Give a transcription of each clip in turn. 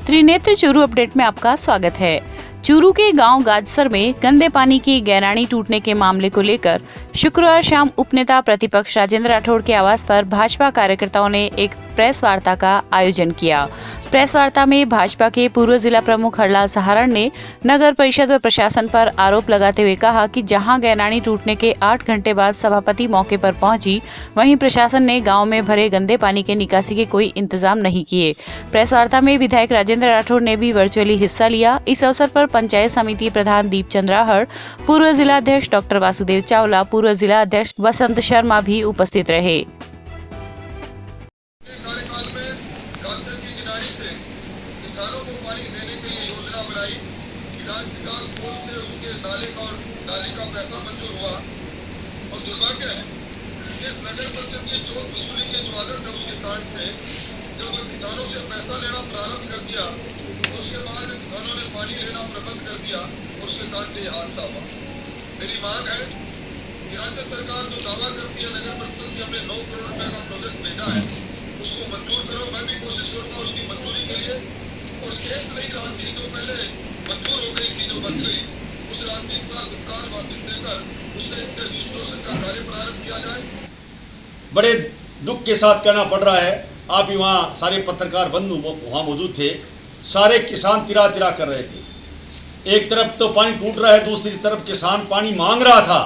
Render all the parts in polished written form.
Trinetra Churu update में आपका स्वागत है। चूरू के गांव गाजसर में गंदे पानी की गहरानी टूटने के मामले को लेकर शुक्रवार शाम उपनेता प्रतिपक्ष राजेंद्र राठौड़ के आवास पर भाजपा कार्यकर्ताओं ने एक प्रेस वार्ता का आयोजन किया। प्रेस वार्ता में भाजपा के पूर्व जिला प्रमुख हरलाल सहारण ने नगर परिषद व प्रशासन पर आरोप लगाते हुए कहा कि जहां गहरानी टूटने के 8 घंटे बाद सभापति मौके पर पहुंची, वहीं प्रशासन ने गांव में भरे गंदे पानी के निकासी के कोई इंतजाम नहीं किए। प्रेस वार्ता में विधायक राजेंद्र राठौड़ ने भी वर्चुअली हिस्सा लिया। इस अवसर पर पंचायत समिति प्रधान दीपचंद राहड़, पूर्व जिला अध्यक्ष डॉक्टर वासुदेव चावला, पूर्व जिला अध्यक्ष वसंत शर्मा भी उपस्थित रहे। किसानों को पानी देने के लिए योजना बनाई। किसान विकास कोष से उसके नाले का पैसा मंजूर हुआ और दुर्भाग्य है इस नगर परिषद की जो वसूली की जो आदत है उसके कारण से जब किसानों से पैसा लेना प्रारंभ कर दिया तो उसके बाद किसानों ने पानी लेना प्रबंध कर दिया और उसके कारण से ये हादसा हुआ। मेरी मांग है कि राज्य सरकार जो दावा करती है नगर परिषद की हमने 9 करोड़ रुपए का प्रोजेक्ट भेजा है उसको मंजूर करो। मैं भी कोशिश करूंगा उसकी मंजूरी के लिए और शेष रही राशि जो पहले मंजूर हो गई थी, जो बच गई, उस राशि का तत्काल वापस देकर उससे इसके रिस्टोरेशन का कार्य प्रारंभ किया जाए। बड़े दुख के साथ कहना पड़ रहा है, आप भी वहाँ सारे पत्रकार बंधु वहाँ मौजूद थे, सारे किसान तिरा तिरा कर रहे थे। एक तरफ तो पानी टूट रहा है, दूसरी तरफ किसान पानी मांग रहा था।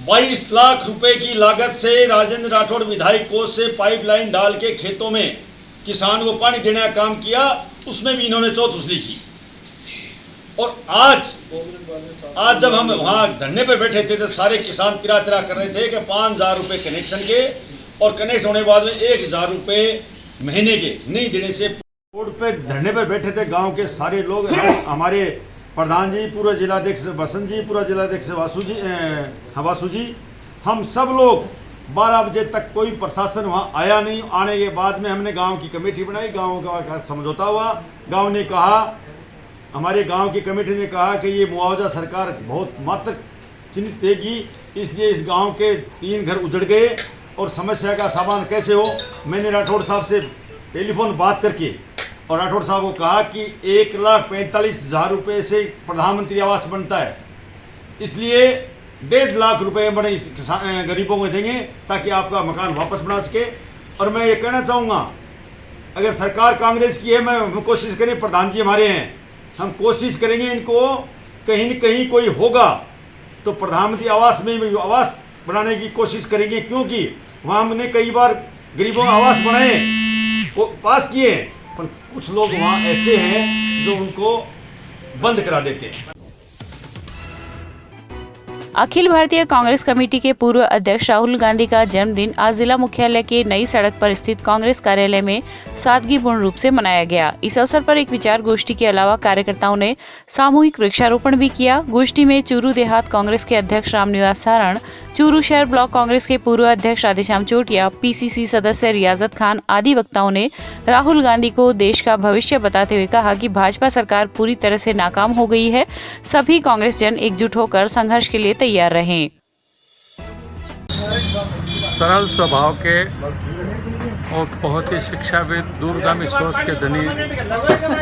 22 लाख रुपए की लागत से राजेंद्र राठौड़ विधायक कोष से पाइपलाइन डाल के खेतों में किसान को पानी देने का काम किया, उसमें भी इन्होंने चौथ वसूली की। और आज जब हम वहाँ धरने पर बैठे थे तो सारे किसान तिरा तिरा कर रहे थे कि 5000 रुपये कनेक्शन के और कनेक्शन होने के बाद में 1000 रुपये महीने के नहीं देने से रोड पे धरने पर बैठे थे गांव के सारे लोग। हमारे प्रधान जी, पूर्व जिलाध्यक्ष बसंत जी, पूर्व जिलाध्यक्ष वासु जी, हम सब लोग 12 बजे तक कोई प्रशासन वहाँ आया नहीं। आने के बाद में हमने गांव की कमेटी बनाई, गांव का समझौता हुआ। गांव ने कहा, हमारे गांव की कमेटी ने कहा कि ये मुआवजा सरकार बहुत मात्र चिन्हित देगी, इसलिए इस गांव के 3 घर उजड़ गए और समस्या का समाधान कैसे हो। मैंने राठौड़ साहब से टेलीफोन बात करके और राठौड़ साहब को कहा कि 1,45,000 रुपये से प्रधानमंत्री आवास बनता है, इसलिए 1.5 लाख रुपए बड़े गरीबों को देंगे ताकि आपका मकान वापस बना सके। और मैं ये कहना चाहूँगा, अगर सरकार कांग्रेस की है, मैं कोशिश करें, प्रधान जी हमारे हैं, हम कोशिश करेंगे इनको कहीं न कहीं कोई होगा तो प्रधानमंत्री आवास में भी आवास बनाने की कोशिश करेंगे, क्योंकि वहाँ हमने कई बार गरीबों को आवास बनाए, वो पास किए, पर कुछ लोग वहाँ ऐसे हैं जो उनको बंद करा देते हैं। अखिल भारतीय कांग्रेस कमेटी के पूर्व अध्यक्ष राहुल गांधी का जन्मदिन आज जिला मुख्यालय के नई सड़क पर स्थित कांग्रेस कार्यालय में सादगीपूर्ण रूप से मनाया गया। इस अवसर पर एक विचार गोष्ठी के अलावा कार्यकर्ताओं ने सामूहिक वृक्षारोपण भी किया। गोष्ठी में चूरू देहात कांग्रेस के अध्यक्ष रामनिवास सारण, चूरू शहर ब्लॉक कांग्रेस के पूर्व अध्यक्ष राधेश्याम चोटिया, पीसीसी सदस्य रियाजत खान आदि वक्ताओं ने राहुल गांधी को देश का भविष्य बताते हुए कहा कि भाजपा सरकार पूरी तरह से नाकाम हो गई है। सभी कांग्रेस जन एकजुट होकर संघर्ष के लिए तैयार रहें। सरल स्वभाव के और बहुत ही शिक्षाविद, दूरगामी सोच के धनी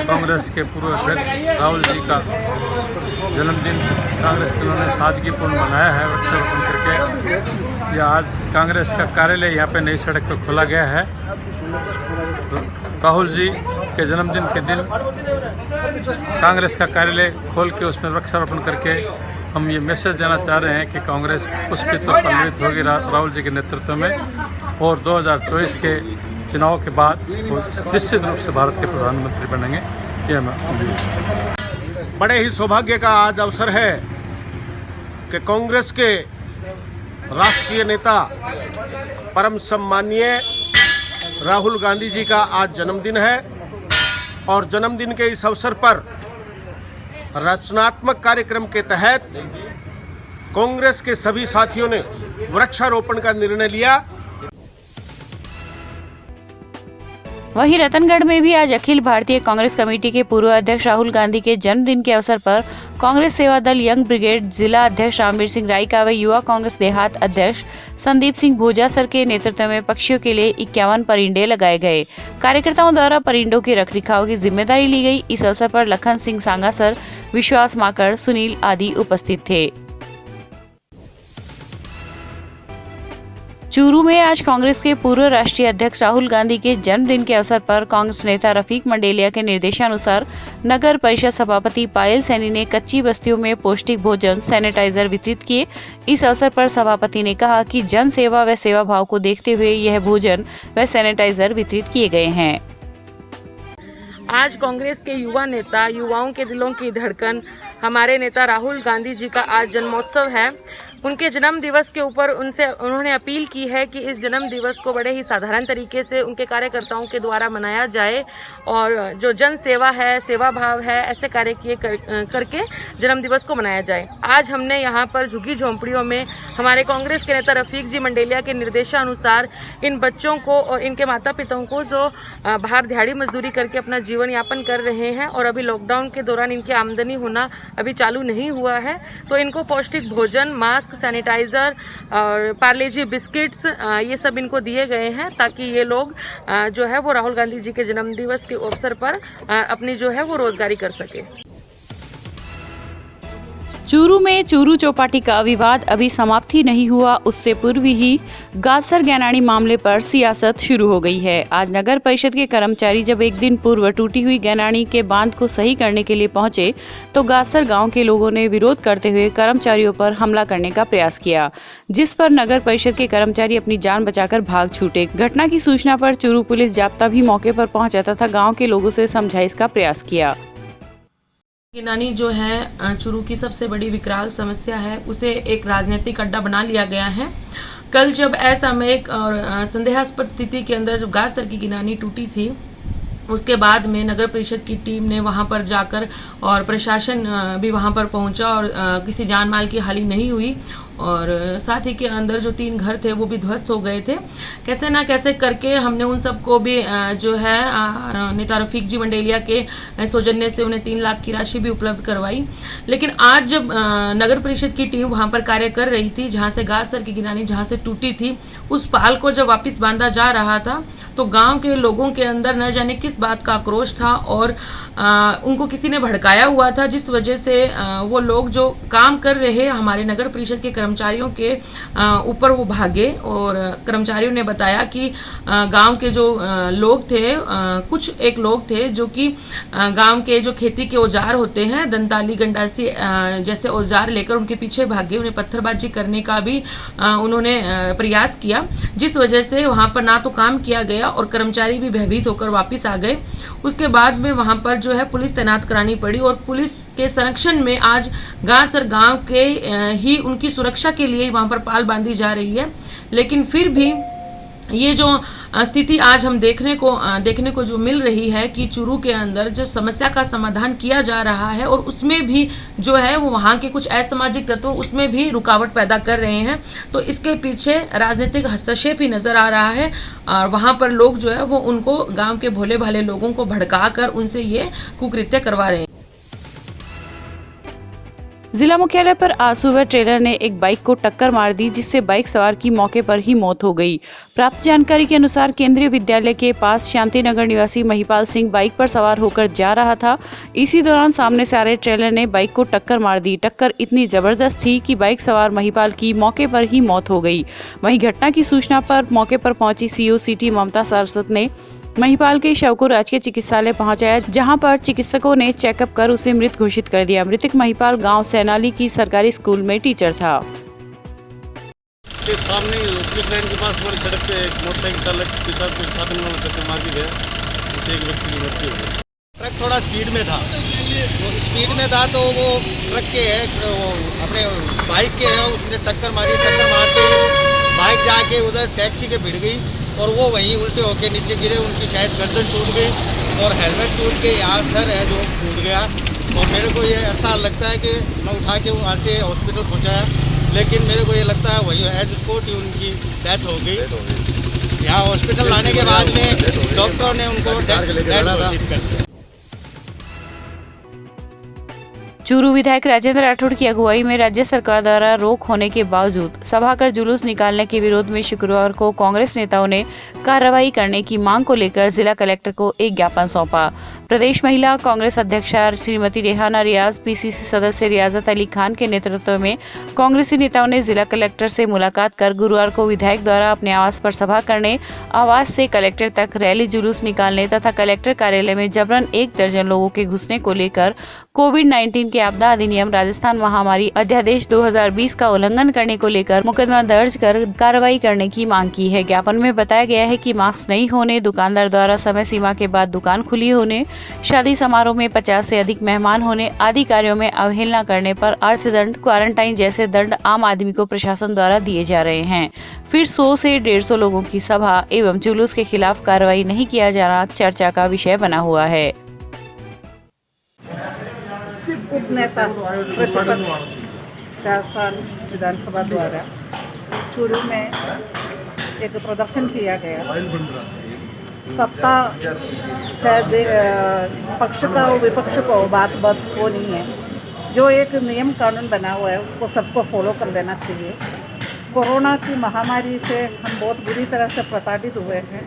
कांग्रेस के पूर्व अध्यक्ष राहुल जी का जन्मदिन कांग्रेस के उन्होंने सादगीपूर्ण मनाया है वृक्षारोपण करके। यह आज कांग्रेस का कार्यालय यहाँ पे नई सड़क पर खोला गया है। राहुल जी के जन्मदिन के दिन कांग्रेस का कार्यालय खोल के उसमें वृक्षारोपण करके हम ये मैसेज देना चाह रहे हैं कि कांग्रेस पुष्पित और पल्लवित होगी राहुल जी के नेतृत्व में, और 2024 के चुनाव के बाद वो निश्चित रूप से भारत के प्रधानमंत्री बनेंगे। ये मैं बड़े ही सौभाग्य का आज अवसर है कि कांग्रेस के राष्ट्रीय नेता परम सम्माननीय राहुल गांधी जी का आज जन्मदिन है और जन्मदिन के इस अवसर पर रचनात्मक कार्यक्रम के तहत कांग्रेस के सभी साथियों ने वृक्षारोपण का निर्णय लिया। वहीं रतनगढ़ में भी आज अखिल भारतीय कांग्रेस कमेटी के पूर्व अध्यक्ष राहुल गांधी के जन्मदिन के अवसर पर कांग्रेस सेवा दल यंग ब्रिगेड जिला अध्यक्ष रामवीर सिंह राईका व युवा कांग्रेस देहात अध्यक्ष संदीप सिंह भोजासर के नेतृत्व में पक्षियों के लिए 51 परिंडे लगाए गए। कार्यकर्ताओं द्वारा परिंडों की रखरखाव की जिम्मेदारी ली गई। इस अवसर पर लखन सिंह सांगासर, विश्वास माकड़, सुनील आदि उपस्थित थे। चूरू में आज कांग्रेस के पूर्व राष्ट्रीय अध्यक्ष राहुल गांधी के जन्मदिन के अवसर पर कांग्रेस नेता रफीक मंडेलिया के निर्देशानुसार नगर परिषद सभापति पायल सैनी ने कच्ची बस्तियों में पौष्टिक भोजन, सैनिटाइजर वितरित किए। इस अवसर पर सभापति ने कहा कि जन सेवा व सेवा भाव को देखते हुए यह भोजन व सैनिटाइजर वितरित किए गए हैं। आज कांग्रेस के युवा नेता, युवाओं के दिलों की धड़कन हमारे नेता राहुल गांधी जी का आज जन्मोत्सव है। उनके जन्म दिवस के ऊपर उन्होंने अपील की है कि इस जन्म दिवस को बड़े ही साधारण तरीके से उनके कार्यकर्ताओं के द्वारा मनाया जाए और जो जन सेवा है, सेवा भाव है, ऐसे कार्य किए करके जन्म दिवस को मनाया जाए। आज हमने यहाँ पर झुग्गी झोंपड़ियों में हमारे कांग्रेस के नेता रफीक जी मंडेलिया के निर्देशानुसार इन बच्चों को और इनके माता पिताओं को जो बाहर दिहाड़ी मजदूरी करके अपना जीवन यापन कर रहे हैं और अभी लॉकडाउन के दौरान इनकी आमदनी होना अभी चालू नहीं हुआ है, तो इनको पौष्टिक भोजन, मास्क, सैनिटाइजर और पार्ले-जी बिस्किट्स ये सब इनको दिए गए हैं ताकि ये लोग जो है वो राहुल गांधी जी के जन्म दिवस के अवसर पर अपनी जो है वो रोजगारी कर सके। चूरू में चूरू चौपाटी का विवाद अभी समाप्त ही नहीं हुआ, उससे पूर्व ही गाजसर गैनानी मामले पर सियासत शुरू हो गई है। आज नगर परिषद के कर्मचारी जब एक दिन पूर्व टूटी हुई गैनानी के बांध को सही करने के लिए पहुंचे तो गाजसर गांव के लोगों ने विरोध करते हुए कर्मचारियों पर हमला करने का प्रयास किया, जिस पर नगर परिषद के कर्मचारी अपनी जान बचाकर भाग छूटे। घटना की सूचना पर चूरू पुलिस जाब्ता भी मौके पर पहुंचा तथा गाँव के लोगों से समझाइश का प्रयास किया। गैनानी जो है चूरू की सबसे बड़ी विकराल समस्या है, उसे एक राजनीतिक अड्डा बना लिया गया है। कल जब असामयिक और संदेहास्पद स्थिति के अंदर जब गाजसर की गैनानी टूटी थी, उसके बाद में नगर परिषद की टीम ने वहां पर जाकर और प्रशासन भी वहां पर पहुंचा और किसी जान माल की हानि नहीं हुई और साथ ही के अंदर जो 3 घर थे वो भी ध्वस्त हो गए थे। कैसे ना कैसे करके हमने उन सबको भी जो है नेता रफीक जी मंडेलिया के सौजन्य से उन्हें 3 लाख की राशि भी उपलब्ध करवाई। लेकिन आज जब नगर परिषद की टीम वहां पर कार्य कर रही थी, जहां से गाजसर की गैनानी जहां से टूटी थी, उस पाल को जब वापस बांधा जा रहा था तो गाँव के लोगों के अंदर न जाने किस बात का आक्रोश था और उनको किसी ने भड़काया हुआ था, जिस वजह से वो लोग जो काम कर रहे हमारे नगर परिषद के कर्मचारियों के ऊपर वो भागे और कर्मचारियों ने बताया कि गांव के जो लोग थे, कुछ एक लोग थे जो कि गांव के जो खेती के औजार होते हैं, दंताली, गंडासी जैसे औजार लेकर उनके पीछे भागे। उन्हें पत्थरबाजी करने का भी उन्होंने प्रयास किया, जिस वजह से वहां पर ना तो काम किया गया और कर्मचारी भी भयभीत होकर वापस आ गए। उसके बाद में वहां पर जो है पुलिस तैनात करानी पड़ी और पुलिस के संरक्षण में आज गाजसर गांव के ही उनकी सुरक्षा के लिए वहां पर पाल बांधी जा रही है। लेकिन फिर भी ये जो स्थिति आज हम देखने को जो मिल रही है कि चूरू के अंदर जो समस्या का समाधान किया जा रहा है और उसमें भी जो है वो वहाँ के कुछ असामाजिक तत्व उसमें भी रुकावट पैदा कर रहे हैं, तो इसके पीछे राजनीतिक हस्तक्षेप ही नजर आ रहा है और वहाँ पर लोग जो है वो उनको गांव के भोले भाले लोगों को भड़का कर उनसे ये कुकृत्य करवा रहे हैं। जिला मुख्यालय पर आज सुबह ट्रेलर ने एक बाइक को टक्कर मार दी, जिससे बाइक सवार की मौके पर ही मौत हो गई। प्राप्त जानकारी के अनुसार केंद्रीय विद्यालय के पास शांतिनगर निवासी महिपाल सिंह बाइक पर सवार होकर जा रहा था। इसी दौरान सामने से आ रहे ट्रेलर ने बाइक को टक्कर मार दी। टक्कर इतनी जबरदस्त थी कि बाइक सवार महिपाल की मौके पर ही मौत हो गई। वहीं घटना की सूचना पर मौके पर पहुंची सीओ सिटी ममता सारस्वत ने महिपाल के शव को राजकीय चिकित्सालय पहुंचाया, जहां पर चिकित्सकों ने चेकअप कर उसे मृत घोषित कर दिया। मृतक महिपाल गांव सैनाली की सरकारी स्कूल में टीचर था। के सामने पुलिस लाइन के पास वाली सड़क पे एक मोटरसाइकिल चालक के साथ कुछ साधन वाला टक्कर मार के गया, जिससे एक व्यक्ति की मृत्यु हो गई। ट्रक थोड़ा स्पीड में था, तो वो ट्रक के है वो अपने बाइक के है, उसने टक्कर मारी। टक्कर मारते बाइक जाके उधर टैक्सी के भिड़ गई और वो वहीं उल्टे होके नीचे गिरे। उनकी शायद गर्दन टूट गई और हेलमेट टूट के यहाँ सर है जो टूट गया। और मेरे को ये ऐसा लगता है कि मैं उठा के वहाँ से हॉस्पिटल पहुँचाया, लेकिन मेरे को ये लगता है वही एज स्पॉट ही उनकी डेथ हो गई। यहाँ हॉस्पिटल लाने के बाद में डॉक्टरों ने उनको डेड घोषित कर दिया। चूरू विधायक राजेंद्र राठौड़ की अगुवाई में राज्य सरकार द्वारा रोक होने के बावजूद सभाकर जुलूस निकालने के विरोध में शुक्रवार को कांग्रेस नेताओं ने कार्रवाई करने की मांग को लेकर जिला कलेक्टर को एक ज्ञापन सौंपा। प्रदेश महिला कांग्रेस अध्यक्षा श्रीमती रेहाना रियाज, पीसीसी सदस्य रियाजत अली खान के नेतृत्व में कांग्रेसी नेताओं ने जिला कलेक्टर से मुलाकात कर गुरुवार को विधायक द्वारा अपने आवास पर सभा करने, आवास से कलेक्टर तक रैली जुलूस निकालने तथा कलेक्टर कार्यालय में जबरन 1 दर्जन लोगों के घुसने को लेकर कोविड-19 के आपदा अधिनियम राजस्थान महामारी अध्यादेश 2020 का उल्लंघन करने को लेकर मुकदमा दर्ज कर कार्रवाई करने की मांग की है। ज्ञापन में बताया गया है कि मास्क नहीं होने, दुकानदार द्वारा समय सीमा के बाद दुकान खुली होने, शादी समारोह में 50 से अधिक मेहमान होने आदि कार्यों में अवहेलना करने पर अर्थदंड, क्वारंटाइन जैसे दंड आम आदमी को प्रशासन द्वारा दिए जा रहे हैं। फिर 100 से 150 लोगों की सभा एवं जुलूस के खिलाफ कार्रवाई नहीं किया जाना चर्चा का विषय बना हुआ है। उपनेता प्रतिपक्ष राजस्थान विधानसभा द्वारा चूरू में एक प्रदर्शन किया गया। सत्ता चाहे पक्ष का हो विपक्ष को बात वो नहीं है। जो एक नियम कानून बना हुआ है उसको सबको फॉलो कर लेना चाहिए। कोरोना की महामारी से हम बहुत बुरी तरह से प्रताड़ित हुए हैं,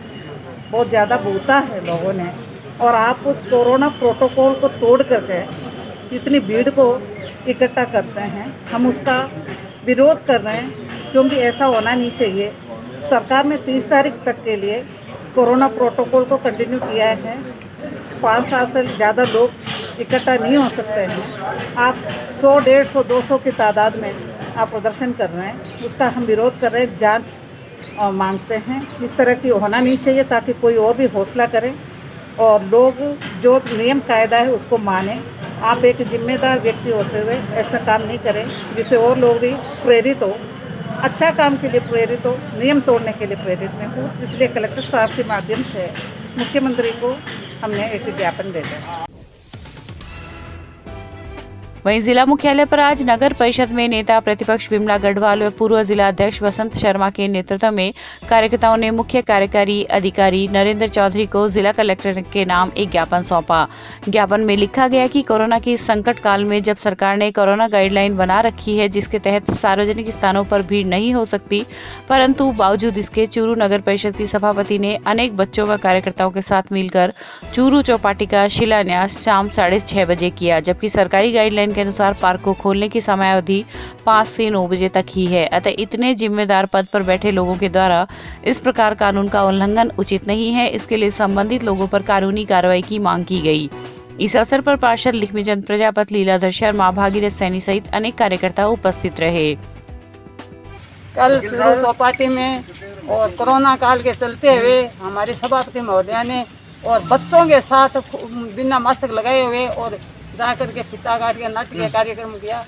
बहुत ज़्यादा बूता है लोगों ने, और आप उस कोरोना प्रोटोकॉल को तोड़ करके इतनी भीड़ को इकट्ठा करते हैं। हम उसका विरोध कर रहे हैं क्योंकि ऐसा होना नहीं चाहिए। सरकार ने 30 तारीख तक के लिए कोरोना प्रोटोकॉल को कंटिन्यू किया है। 5-7 से ज़्यादा लोग इकट्ठा नहीं हो सकते हैं। आप 100, 150, 200 की तादाद में आप प्रदर्शन कर रहे हैं, उसका हम विरोध कर रहे हैं। जांच मांगते हैं। इस तरह की होना नहीं चाहिए ताकि कोई और भी हौसला करे और लोग जो नियम कायदा है उसको माने। आप एक जिम्मेदार व्यक्ति होते हुए ऐसा काम नहीं करें जिससे और लोग भी प्रेरित हो, अच्छा काम के लिए प्रेरित हो, नियम तोड़ने के लिए प्रेरित नहीं हो। इसलिए कलेक्टर साहब के माध्यम से मुख्यमंत्री को हमने एक ज्ञापन दे दिया। वहीं जिला मुख्यालय पर आज नगर परिषद में नेता प्रतिपक्ष विमला गढ़वाल व पूर्व जिला अध्यक्ष वसंत शर्मा के नेतृत्व में कार्यकर्ताओं ने मुख्य कार्यकारी अधिकारी नरेंद्र चौधरी को जिला कलेक्टर के नाम एक ज्ञापन सौंपा। ज्ञापन में लिखा गया कि कोरोना की संकट काल में जब सरकार ने कोरोना गाइडलाइन बना रखी है जिसके तहत सार्वजनिक स्थानों पर भीड़ नहीं हो सकती, परंतु बावजूद इसके चूरू नगर परिषद की सभापति ने अनेक बच्चों व कार्यकर्ताओं के साथ मिलकर चूरू चौपाटी का शिलान्यास शाम 6:30 बजे किया, जबकि सरकारी गाइडलाइन के अनुसार पार्क को खोलने की समयावधि 5 से 9 बजे तक ही है। अतः इतने जिम्मेदार पद पर बैठे लोगों के द्वारा इस प्रकार कानून का उल्लंघन उचित नहीं है। इसके लिए संबंधित लोगों पर कानूनी कार्रवाई की मांग की गई। इस अवसर पर पार्षद लक्ष्मीचंद प्रजापति, लीलाधर शर्मा, भागीरथ सैनी सहित अनेक कार्यकर्ता उपस्थित रहे। कल चूरू चौपाटी में और कोरोना काल के चलते हुए हमारे सभापति महोदया ने और बच्चों के साथ बिना मास्क लगाए हुए और जा करके फिता काट के नाट्य के कार्यक्रम किया।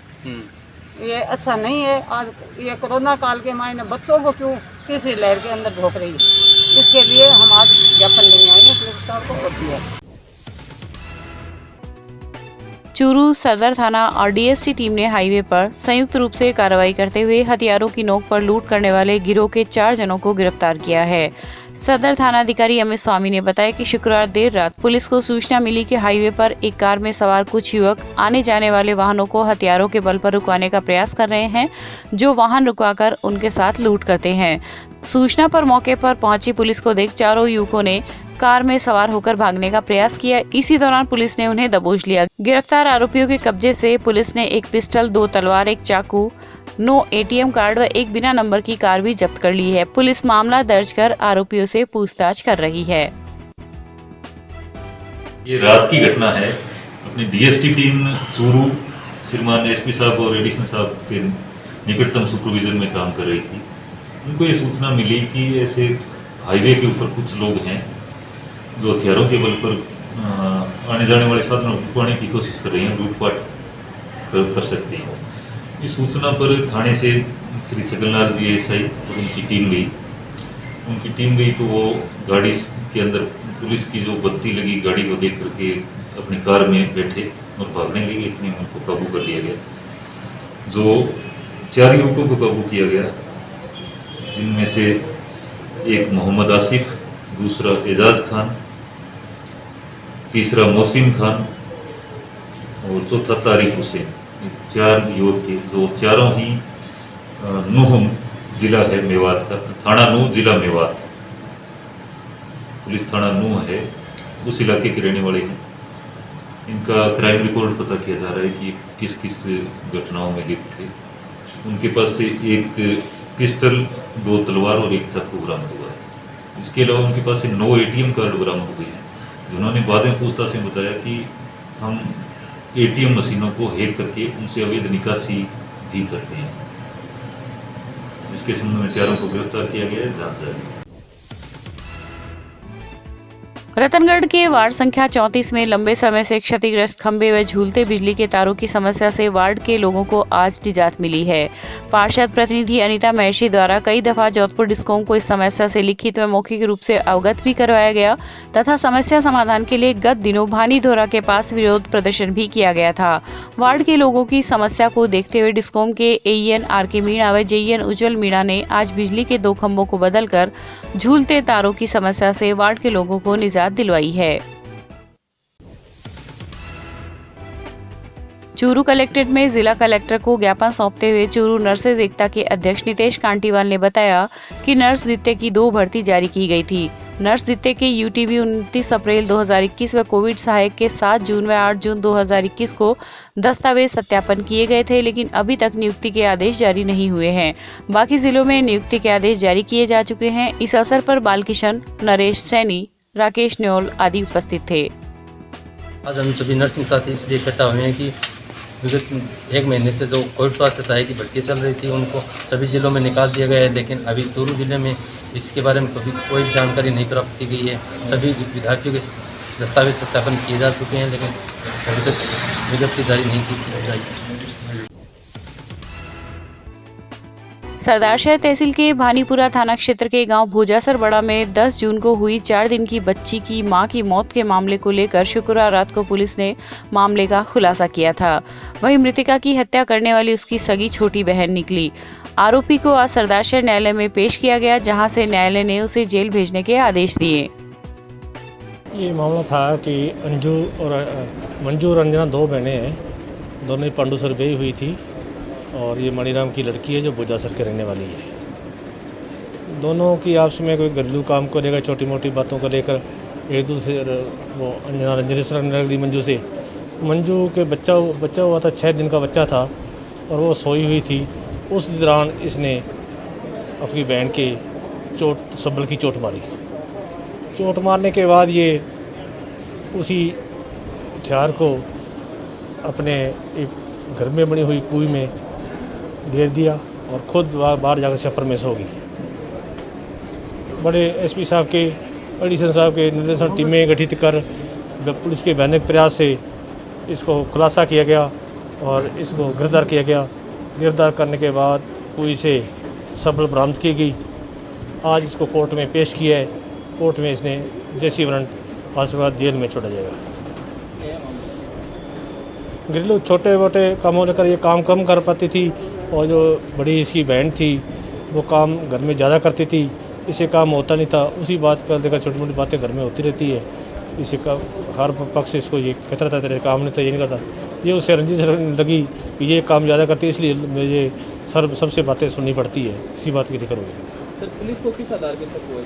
ये अच्छा नहीं है। आज ये कोरोना काल के मायने बच्चों को क्यों तीसरी लहर के अंदर झोंक रही है, इसके लिए हम आज ज्ञापन लेने आए हैं कलेक्टर साहब को और दिया। चूरू सदर थाना और डीएसटी टीम ने हाईवे पर संयुक्त रूप से कार्रवाई करते हुए हथियारों की नोक पर लूट करने वाले गिरोह के 4 जनों को गिरफ्तार किया है। सदर थानाधिकारी अमित स्वामी ने बताया कि शुक्रवार देर रात पुलिस को सूचना मिली कि हाईवे पर एक कार में सवार कुछ युवक आने जाने वाले वाहनों को हथियारों के बल पर रुकवाने का प्रयास कर रहे हैं, जो वाहन रुकवाकर उनके साथ लूट करते हैं। सूचना पर मौके पर पहुंची पुलिस को देख चारों युवकों ने कार में सवार होकर भागने का प्रयास किया। इसी दौरान पुलिस ने उन्हें दबोच लिया। गिरफ्तार आरोपियों के कब्जे से पुलिस ने एक पिस्टल, 2 तलवार, 1 चाकू, 9 एटीएम कार्ड व एक बिना नंबर की कार भी जब्त कर ली है। पुलिस मामला दर्ज कर आरोपियों से पूछताछ कर रही है। ये रात की घटना है। अपनी डीएसटी टीम चूरू श्रीमान एसपी साहब और एडिशनल साहब के निकटतम सुपरविजन में काम कर रही थी। उनको ये सूचना मिली कि ऐसे हाईवे के ऊपर कुछ लोग हैं जो हथियारों के बल पर आने जाने वाले साधनों को रुकवाने की कोशिश कर रहे हैं, लूटपाट कर सकते हैं। इस सूचना पर थाने से श्री छगनलाल जी एसआई और उनकी टीम गई तो वो गाड़ी के अंदर पुलिस की जो बत्ती लगी गाड़ी को देख करके अपनी कार में बैठे और भागने लगे। इतने में उनको काबू कर लिया गया। जो 4 युवकों को काबू किया गया, जिनमें से एक मोहम्मद आसिफ, दूसरा एजाज खान, तीसरा मोहसिन खान और चौथा तारिक हुसैन। 4 युवक थे जो चारों ही नूह जिला है मेवात का, थाना नूह जिला मेवात, पुलिस थाना नूह है, उस इलाके के रहने वाले हैं। इनका क्राइम रिकॉर्ड पता किया जा रहा है कि किस किस घटनाओं में लिप्त थे। उनके पास से एक पिस्टल, 2 तलवार और 1 चाकू बरामद हुआ है। इसके अलावा उनके पास से 9 ATM कार्ड बरामद हुए हैं, जिन्होंने बाद में पूछताछ में बताया कि हम ATM मशीनों को हैक करके उनसे अवैध निकासी भी करते हैं, जिसके संबंध में चारों को गिरफ्तार किया गया है, जांच जारी है। रतनगढ़ के वार्ड संख्या 34 में लंबे समय से क्षतिग्रस्त खंभे व झूलते बिजली के तारों की समस्या से वार्ड के लोगों को आज निजात मिली है। पार्षद प्रतिनिधि अनीता महर्षि द्वारा कई दफा जोधपुर डिस्कॉम को इस समस्या से लिखित व मौखिक रूप से अवगत भी करवाया गया तथा समस्या समाधान के लिए गत दिनों भानी धोरा के पास विरोध प्रदर्शन भी किया गया था। वार्ड के लोगों की समस्या को देखते हुए डिस्कॉम के AEN RK मीणा व JEN उज्जवल मीणा ने आज बिजली के 2 खंभों को बदलकर झूलते तारों की समस्या से वार्ड के लोगों को निजात दिलवाई है। चूरू कलेक्ट्रेट में जिला कलेक्टर को ज्ञापन सौंपते हुए चूरू नर्सेज एकता के अध्यक्ष नितेश कांटीवाल ने बताया कि नर्स द्वितीय की 2 भर्ती जारी की गई थी। नर्स द्वितीय के UTB 29 अप्रैल 2021 व कोविड सहायक के 7 जून व 8 जून 2021 को दस्तावेज सत्यापन किए गए थे, लेकिन अभी तक नियुक्ति के आदेश जारी नहीं हुए हैं। बाकी जिलों में नियुक्ति के आदेश जारी किए जा चुके हैं। इस अवसर पर बालकिशन, नरेश सैनी, राकेश न्योल आदि उपस्थित थे। आज हम सभी नर्सिंग साथी इसलिए इकट्ठा हुए हैं कि विगत 1 महीने से जो कोविड स्वास्थ्य सहायक की भर्ती चल रही थी उनको सभी जिलों में निकाल दिया गया है, लेकिन अभी चूरू जिले में इसके बारे में कोई जानकारी नहीं प्राप्त की गई है। सभी विद्यार्थियों के दस्तावेज सत्यापन किए जा चुके हैं, लेकिन अभी तक विज्ञप्ति जारी नहीं की जाएगी। सरदारशहर तहसील के भानीपुरा थाना क्षेत्र के गांव भोजासर बड़ा में 10 जून को हुई 4 दिन की बच्ची की मां की मौत के मामले को लेकर शुक्रवार रात को पुलिस ने मामले का खुलासा किया था। वहीं मृतका की हत्या करने वाली उसकी सगी छोटी बहन निकली। आरोपी को आज सरदारशहर न्यायालय में पेश किया गया, जहां से न्यायालय ने उसे जेल भेजने के आदेश दिए। ये मामला था कि अंजू और मंजू रंजना 2 बहनें हैं, दोनों ही पांडुसर गई हुई थी और ये मणिराम की लड़की है जो भोजासर के रहने वाली है। दोनों की आपस में कोई घरेलू काम को लेकर, छोटी मोटी बातों को लेकर एक दूसरे वो अंजना रंजनेश्वर लगी मंजू से। मंजू के बच्चा हुआ था, 6 दिन का बच्चा था और वो सोई हुई थी। उस दौरान इसने अपनी बहन के सबल की चोट मारी। चोट मारने के बाद ये उसी हथियार को अपने एक घर में बनी हुई कुएं में गिर दिया और खुद बाहर जाकर छप्पर में सो गई। बड़े SP साहब के, एडिशन साहब के निर्देशन टीमें गठित कर पुलिस के भयानक प्रयास से इसको खुलासा किया गया और इसको गिरफ्तार किया गया। गिरफ्तार करने के बाद कुएं से सबल बरामद की गई। आज इसको कोर्ट में पेश किया है। कोर्ट में इसने जैसी वारंट आज के बाद जेल में छोड़ा जाएगा। घरेलू छोटे मोटे कामों लेकर ये काम कम कर पाती थी और जो बड़ी इसकी बहन थी वो काम घर में ज़्यादा करती थी। इसे काम होता नहीं था, उसी बात कर देकर छोटी मोटी बातें घर में होती रहती है। इसे का हर पक्ष से इसको ये कहता रहता तेरे काम नहीं था, ये नहीं करता। ये उससे रंजिश लगी कि ये काम ज़्यादा करती है, इसलिए मुझे सबसे बातें सुननी पड़ती है। इसी बात की दिक्कत होगी। सर, पुलिस को किस आधार पे शक हुआ है?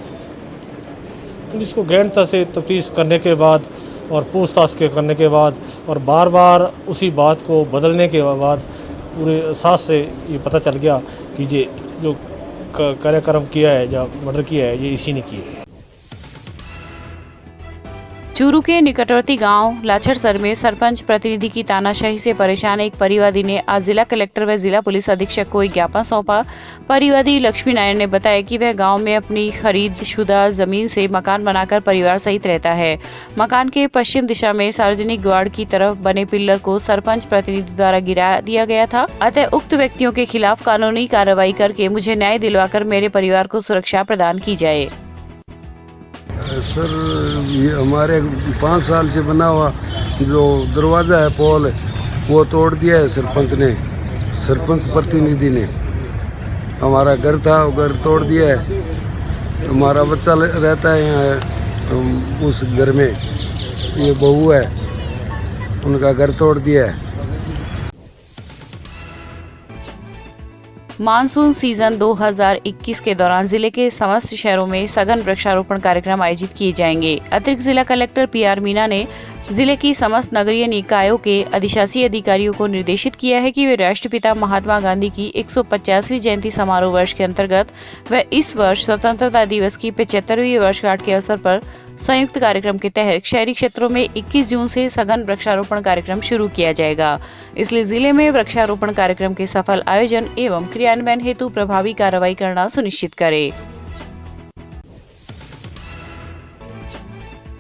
पुलिस को गहनता से तफ्तीश करने के बाद और पूछताछ के करने के बाद और बार बार उसी बात को बदलने के बाद पूरे एहसास से ये पता चल गया कि ये जो कार्यक्रम किया है, जो मर्डर किया है, ये इसी ने किया है। चूरू के निकटवर्ती गांव लाछड़सर में सरपंच प्रतिनिधि की तानाशाही से परेशान एक परिवादी ने आज जिला कलेक्टर व जिला पुलिस अधीक्षक को एक ज्ञापन सौंपा। परिवादी लक्ष्मी नारायण ने बताया कि वह गांव में अपनी खरीद शुदा जमीन से मकान बनाकर परिवार सहित रहता है। मकान के पश्चिम दिशा में सार्वजनिक द्वार की तरफ बने पिल्लर को सरपंच प्रतिनिधि द्वारा गिरा दिया गया था। अतः उक्त व्यक्तियों के खिलाफ कानूनी कार्रवाई करके मुझे न्याय दिलवाकर मेरे परिवार को सुरक्षा प्रदान की जाए। सर, ये हमारे 5 साल से बना हुआ जो दरवाज़ा है, पोल वो तोड़ दिया है सरपंच ने, सरपंच प्रतिनिधि ने। हमारा घर था, वो घर तोड़ दिया है हमारा बच्चा रहता है यहाँ उस घर में, ये बहू है, उनका घर तोड़ दिया है। मानसून सीजन 2021 के दौरान जिले के समस्त शहरों में सघन वृक्षारोपण कार्यक्रम आयोजित किए जाएंगे। अतिरिक्त जिला कलेक्टर PR मीना ने जिले की समस्त नगरीय निकायों के अधिशासी अधिकारियों को निर्देशित किया है कि वे राष्ट्रपिता महात्मा गांधी की 150वीं जयंती समारोह वर्ष के अंतर्गत व इस वर्ष स्वतंत्रता दिवस की 75वीं वर्षगांठ के अवसर पर संयुक्त कार्यक्रम के तहत शहरी क्षेत्रों में 21 जून से सघन वृक्षारोपण कार्यक्रम शुरू किया जाएगा। इसलिए जिले में वृक्षारोपण कार्यक्रम के सफल आयोजन एवं क्रियान्वयन हेतु प्रभावी कार्रवाई करना सुनिश्चित करें।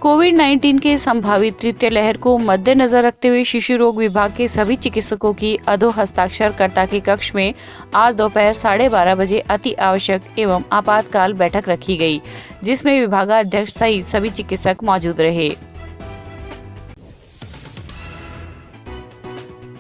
कोविड-19 के संभावित तृतीय लहर को मद्देनजर रखते हुए शिशु रोग विभाग के सभी चिकित्सकों की अधो हस्ताक्षरकर्ता के कक्ष में आज दोपहर 12:30 बजे अति आवश्यक एवं आपातकाल बैठक रखी गई, जिसमें विभागाध्यक्ष सहित सभी चिकित्सक मौजूद रहे।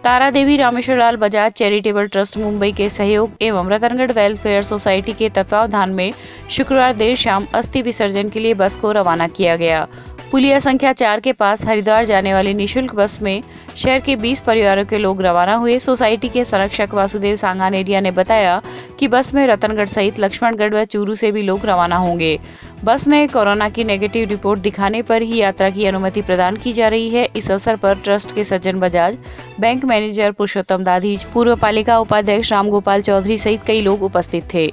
तारा देवी रामेश्वरलाल बजाज चैरिटेबल ट्रस्ट मुंबई के सहयोग एवं रतनगढ़ वेलफेयर सोसाइटी के तत्वावधान में शुक्रवार देर शाम अस्थि विसर्जन के लिए बस को रवाना किया गया। पुलिया संख्या 4 के पास हरिद्वार जाने वाली निःशुल्क बस में शहर के 20 परिवारों के लोग रवाना हुए। सोसाइटी के संरक्षक वासुदेव सांगानेरिया ने बताया कि बस में रतनगढ़ सहित लक्ष्मणगढ़ व चूरू से भी लोग रवाना होंगे। बस में कोरोना की नेगेटिव रिपोर्ट दिखाने पर ही यात्रा की अनुमति प्रदान की जा रही है। इस अवसर पर ट्रस्ट के सज्जन बजाज, बैंक मैनेजर पुरुषोत्तम दाधीज, पूर्व पालिका उपाध्यक्ष रामगोपाल चौधरी सहित कई लोग उपस्थित थे।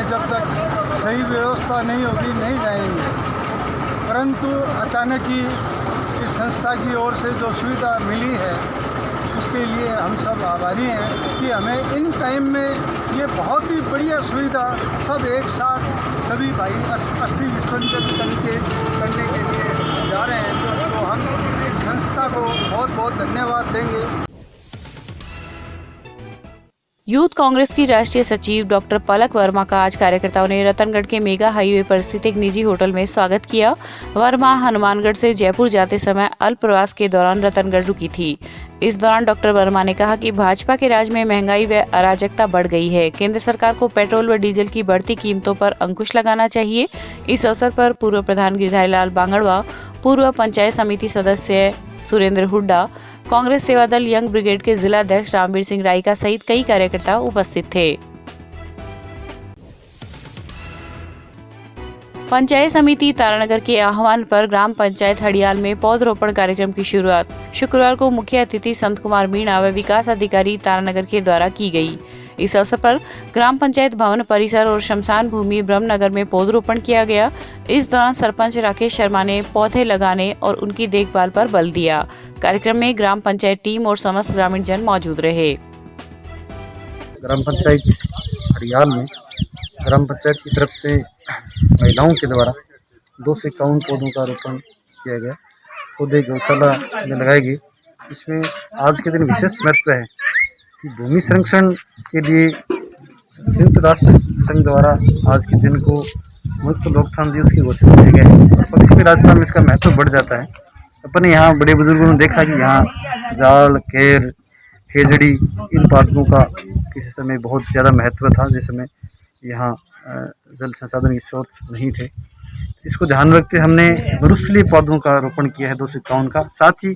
जब तक सही व्यवस्था नहीं होगी नहीं जाएंगे, परंतु अचानक ही इस संस्था की ओर से जो सुविधा मिली है उसके लिए हम सब आभारी हैं कि हमें इन टाइम में ये बहुत ही बढ़िया सुविधा सब एक साथ सभी भाई अस्थि विसर्जन करने के लिए जा रहे हैं, तो हम इस संस्था को बहुत बहुत धन्यवाद देंगे। यूथ कांग्रेस की राष्ट्रीय सचिव डॉक्टर पलक वर्मा का आज कार्यकर्ताओं ने रतनगढ़ के मेगा हाईवे पर स्थित एक निजी होटल में स्वागत किया। वर्मा हनुमानगढ़ से जयपुर जाते समय अल्पप्रवास के दौरान रतनगढ़ रुकी थी। इस दौरान डॉक्टर वर्मा ने कहा कि भाजपा के राज में महंगाई व अराजकता बढ़ गई है। केंद्र सरकार को पेट्रोल व डीजल की बढ़ती कीमतों पर अंकुश लगाना चाहिए। इस अवसर पर पूर्व प्रधान गिरधारीलाल बांगड़वा, पूर्व पंचायत समिति सदस्य सुरेंद्र हुड्डा, कांग्रेस सेवा दल यंग ब्रिगेड के जिला अध्यक्ष रामवीर सिंह रायका सहित कई कार्यकर्ता उपस्थित थे। पंचायत समिति तारानगर के आह्वान पर ग्राम पंचायत हड़ियाल में पौधरोपण कार्यक्रम की शुरुआत शुक्रवार को मुख्य अतिथि संत कुमार मीणा व विकास अधिकारी तारानगर के द्वारा की गई। इस अवसर पर ग्राम पंचायत भवन परिसर और शमशान भूमि ब्रह्मनगर में पौधरोपण किया गया। इस दौरान सरपंच राकेश शर्मा ने पौधे लगाने और उनकी देखभाल पर बल दिया। कार्यक्रम में ग्राम पंचायत टीम और समस्त ग्रामीण जन मौजूद रहे। ग्राम पंचायत हड़ियाल में ग्राम पंचायत की तरफ से महिलाओं के द्वारा 251 पौधों का रोपण किया गया। पौधे गौशाला में लगाए गए। इसमें आज के दिन विशेष महत्व है कि भूमि संरक्षण के लिए संयुक्त राष्ट्र संघ द्वारा आज के दिन को मुक्त रोकथाम दिवस की घोषणा किया गया है। पश्चिमी राजस्थान में इसका महत्व बढ़ जाता है। अपने यहाँ बड़े बुजुर्गों ने देखा कि यहाँ जाल, केर, खेजड़ी इन पादपों का किसी समय बहुत ज़्यादा महत्व था, जिस समय यहाँ जल संसाधन के स्रोत नहीं थे। इसको ध्यान में रखते हमने मरुस्थलीय पौधों का रोपण किया है 251 का। साथ ही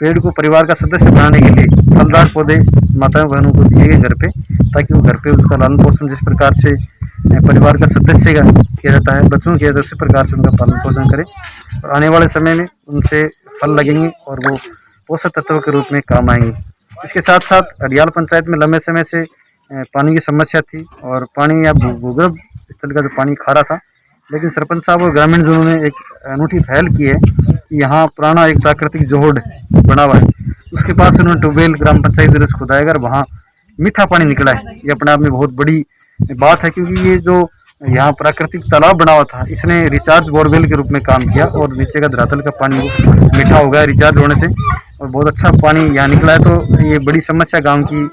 पेड़ को परिवार का सदस्य बनाने के लिए फलदार पौधे माताओं बहनों को दिए गए घर पे, ताकि वो घर पे उसका लालन पोषण जिस प्रकार से परिवार का सदस्य का किया जाता है, बच्चों किया जाता है, उसी प्रकार से उनका पालन पोषण करें और आने वाले समय में उनसे फल लगेंगे और वो पोषक तत्व के रूप में काम आएंगे। इसके साथ साथ हड़ियाल पंचायत में लंबे समय से पानी की समस्या थी और पानी या भूगर्भ स्थल का जो पानी खारा था, लेकिन सरपंच साहब और ग्रामीण जनों ने एक अनूठी पहल की है कि यहाँ पुराना एक प्राकृतिक जोहड़ बना हुआ है, उसके पास उन्होंने ट्यूबवेल ग्राम पंचायत की तरफ से खुदाया और वहाँ मीठा पानी निकला है। ये अपने आप में बहुत बड़ी बात है, क्योंकि ये जो यहाँ प्राकृतिक तालाब बना हुआ था इसने रिचार्ज बोरवेल के रूप में काम किया और नीचे का धरातल का पानी मीठा हो गया रिचार्ज होने से और बहुत अच्छा पानी यहाँ निकला है। तो ये बड़ी समस्या गांव की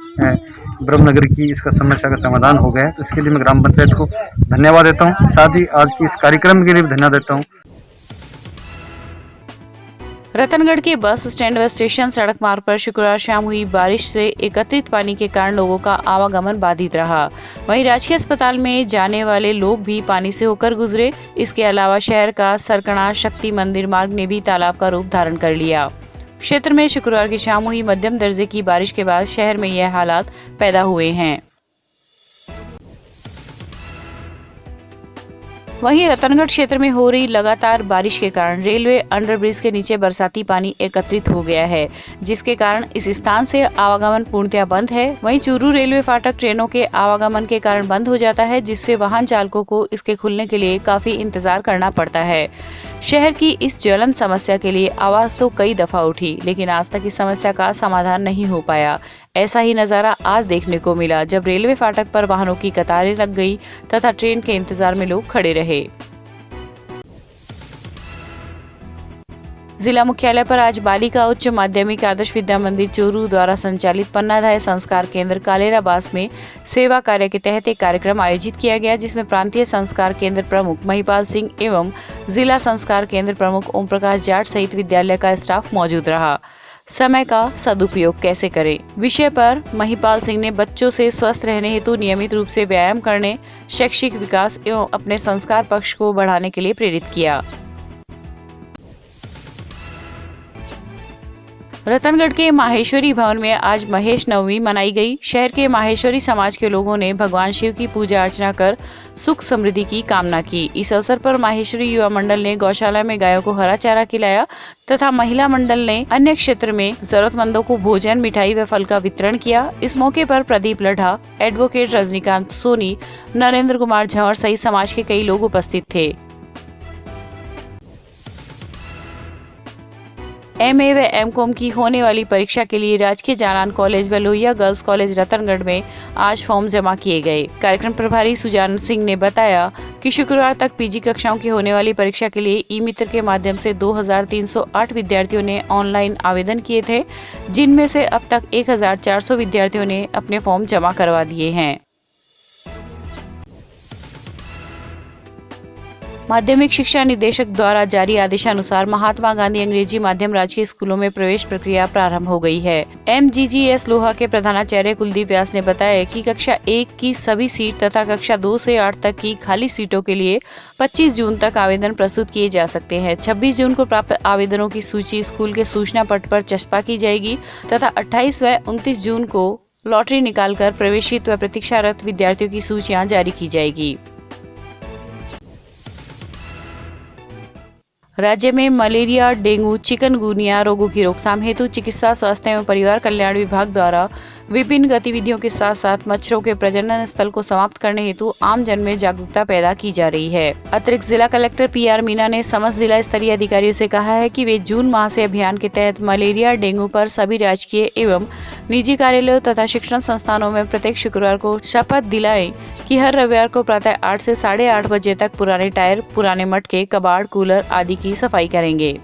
ब्रह्मनगर की इसका समस्या का समाधान हो गया है। तो इसके लिए मैं ग्राम पंचायत को धन्यवाद देता हूँ, साथ ही आज की इस कार्यक्रम के लिए भी धन्यवाद देता हूँ। रतनगढ़ के बस स्टैंड व स्टेशन सड़क मार्ग पर शुक्रवार शाम हुई बारिश से एकत्रित पानी के कारण लोगों का आवागमन बाधित रहा। वहीं राजकीय अस्पताल में जाने वाले लोग भी पानी से होकर गुजरे। इसके अलावा शहर का सरकणा शक्ति मंदिर मार्ग ने भी तालाब का रूप धारण कर लिया। क्षेत्र में शुक्रवार की शाम हुई मध्यम दर्जे की बारिश के बाद शहर में यह हालात पैदा हुए हैं। वहीं रतनगढ़ क्षेत्र में हो रही लगातार बारिश के कारण रेलवे अंडरब्रिज के नीचे बरसाती पानी एकत्रित हो गया है, जिसके कारण इस स्थान से आवागमन पूर्णतया बंद है। वहीं चूरू रेलवे फाटक ट्रेनों के आवागमन के कारण बंद हो जाता है, जिससे वाहन चालकों को इसके खुलने के लिए काफी इंतजार करना पड़ता है। शहर की इस ज्वलंत समस्या के लिए आवाज तो कई दफा उठी, लेकिन आज तक इस समस्या का समाधान नहीं हो पाया। ऐसा ही नजारा आज देखने को मिला, जब रेलवे फाटक पर वाहनों की कतारें लग गई तथा ट्रेन के इंतजार में लोग खड़े रहे। जिला मुख्यालय पर आज बालिका उच्च माध्यमिक आदर्श विद्या मंदिर चूरू द्वारा संचालित पन्नाधाय संस्कार केंद्र कालेराबास में सेवा कार्य के तहत एक कार्यक्रम आयोजित किया गया, जिसमें प्रांतीय संस्कार केंद्र प्रमुख महिपाल सिंह एवं जिला संस्कार केंद्र प्रमुख ओम प्रकाश जाट सहित विद्यालय का स्टाफ मौजूद रहा। समय का सदुपयोग कैसे करें विषय पर महिपाल सिंह ने बच्चों से स्वस्थ रहने हेतु नियमित रूप से व्यायाम करने, शैक्षिक विकास एवं अपने संस्कार पक्ष को बढ़ाने के लिए प्रेरित किया। रतनगढ़ के माहेश्वरी भवन में आज महेश नवमी मनाई गई। शहर के माहेश्वरी समाज के लोगों ने भगवान शिव की पूजा अर्चना कर सुख समृद्धि की कामना की। इस अवसर पर माहेश्वरी युवा मंडल ने गौशाला में गायों को हरा चारा खिलाया तथा महिला मंडल ने अन्य क्षेत्र में जरूरतमंदों को भोजन, मिठाई व फल का वितरण किया। इस मौके पर प्रदीप लढ़ा, एडवोकेट रजनीकांत सोनी, नरेंद्र कुमार झंवर सहित समाज के कई लोग उपस्थित थे। MA व MCOM की होने वाली परीक्षा के लिए राजकीय जालान कॉलेज व लोहिया गर्ल्स कॉलेज रतनगढ़ में आज फॉर्म जमा किए गए। कार्यक्रम प्रभारी सुजान सिंह ने बताया कि शुक्रवार तक PG कक्षाओं की होने वाली परीक्षा के लिए ई-मित्र के माध्यम से 2308 विद्यार्थियों ने ऑनलाइन आवेदन किए थे, जिनमें से अब तक 1400 विद्यार्थियों ने अपने फॉर्म जमा करवा दिए हैं। माध्यमिक शिक्षा निदेशक द्वारा जारी आदेशानुसार महात्मा गांधी अंग्रेजी माध्यम राजकीय स्कूलों में प्रवेश प्रक्रिया प्रारंभ हो गई है। MGGS लोहा के प्रधानाचार्य कुलदीप व्यास ने बताया कि कक्षा 1 की सभी सीट तथा कक्षा 2 से 8 तक की खाली सीटों के लिए 25 जून तक आवेदन प्रस्तुत किए जा सकते हैं। 26 जून को प्राप्त आवेदनों की सूची स्कूल के सूचना पट पर चस्पा की जाएगी तथा 28 व 29 जून को लॉटरी निकालकर प्रवेशित व प्रतीक्षारत विद्यार्थियों की सूचियां जारी की जाएगी। राज्य में मलेरिया, डेंगू, चिकनगुनिया रोगों की रोकथाम हेतु चिकित्सा, स्वास्थ्य एवं परिवार कल्याण विभाग द्वारा विभिन्न गतिविधियों के साथ साथ मच्छरों के प्रजनन स्थल को समाप्त करने हेतु आम जन में जागरूकता पैदा की जा रही है। अतिरिक्त जिला कलेक्टर PR मीना ने समस्त जिला स्तरीय अधिकारियों से कहा है कि वे जून माह से अभियान के तहत मलेरिया, डेंगू पर सभी राजकीय एवं निजी कार्यालयों तथा शिक्षण संस्थानों में प्रत्येक शुक्रवार को शपथ दिलाएं कि हर रविवार को प्रातः 8 से 8:30 बजे तक पुराने टायर, पुराने मटके, कबाड़, कूलर आदि की सफाई करेंगे।